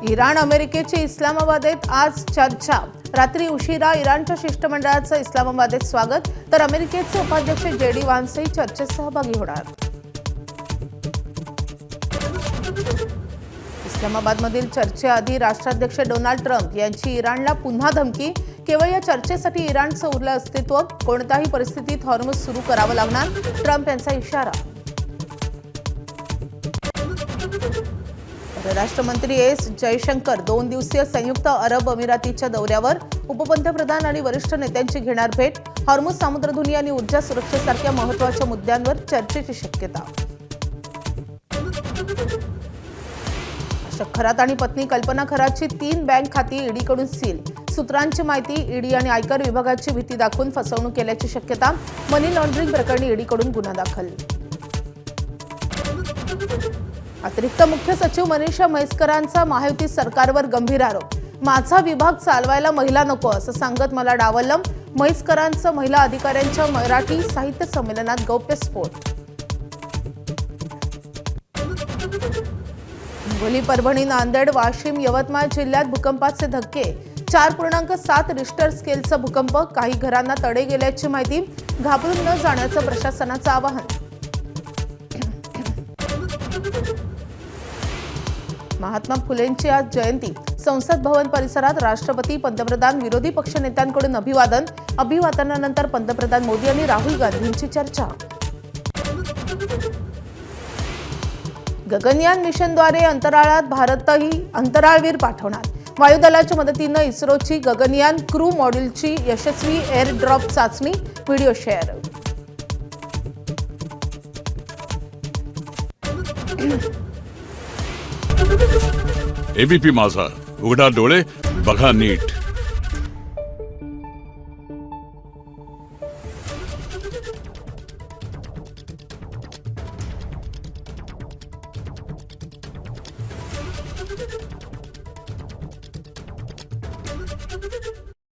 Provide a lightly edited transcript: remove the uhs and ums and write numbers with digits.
Iran अमेरिकेची इस्लामाबादेत आज चर्चा। रात्री उशिरा इराणच्या शिष्टमंडळाचं इस्लामाबादेत स्वागत, तर अमेरिकेचे उपाध्यक्ष जेडी व्हान्सही चर्चेत सहभागी होणार। इस्लामाबादमधील चर्चेआधी राष्ट्राध्यक्ष डोनाल्ड ट्रम्प यांची इराणला पुन्हा धमकी। केवळ या चर्चेसाठी इराणचं उरलं अस्तित्व, कोणत्याही परिस्थितीत हॉर्मुझ सुरू करावं लागणार, ट्रम्प यांचा इशारा। परराष्ट्रमंत्री एस जयशंकर 2 दिवसीय संयुक्त अरब अमिरातीच्या दौऱ्यावर। उपपंतप्रधान आणि वरिष्ठ नेत्यांची घेणार भेट। हॉर्मुझ सामुद्रधुनी आणि ऊर्जा सुरक्षेसारख्या महत्त्वाच्या मुद्द्यांवर चर्चेची शक्यता। अशोक खरात आणि पत्नी कल्पना खरातची 3 बँक खाती ईडीकडून सील। सूत्रांची माहिती, ईडी आणि आयकर विभागाची भीती दाखवून फसवणूक केल्याची शक्यता। मनी लॉन्ड्रिंग प्रकरणी ईडीकडून गुन्हा दाखल। अतिरिक्त मुख्य सचिव मनीषा म्हैसकरांचा महायुती सरकारवर गंभीर आरोप। माझा विभाग चालवायला महिला नको असं सांगत मला डावललं। म्हैसकरांचं महिला अधिकाऱ्यांच्या मराठी साहित्य संमेलनात गौप्यस्फोट। हिंगोली, परभणी, नांदेड, वाशिम, यवतमाळ जिल्ह्यात भूकंपाचे धक्के। 4.7 रिश्टर स्केलचा भूकंप। काही घरांना तडे गेल्याची माहिती। घाबरून न जाण्याचं प्रशासनाचं आवाहन। महात्मा फुलेंची आज जयंती। संसद भवन परिसरात राष्ट्रपती, पंतप्रधान, विरोधी पक्षनेत्यांकडून अभिवादन। अभिवादनानंतर पंतप्रधान मोदी आणि राहुल गांधींची चर्चा। गगनयान मिशनद्वारे अंतराळात भारतही अंतराळवीर पाठवणार। वायुदलाच्या मदतीनं इस्रोची गगनयान क्रू मॉड्यूलची यशस्वी एअर ड्रॉप चाचणी। Video share. एबीपी माझा, उघडा डोळे बघा नीट।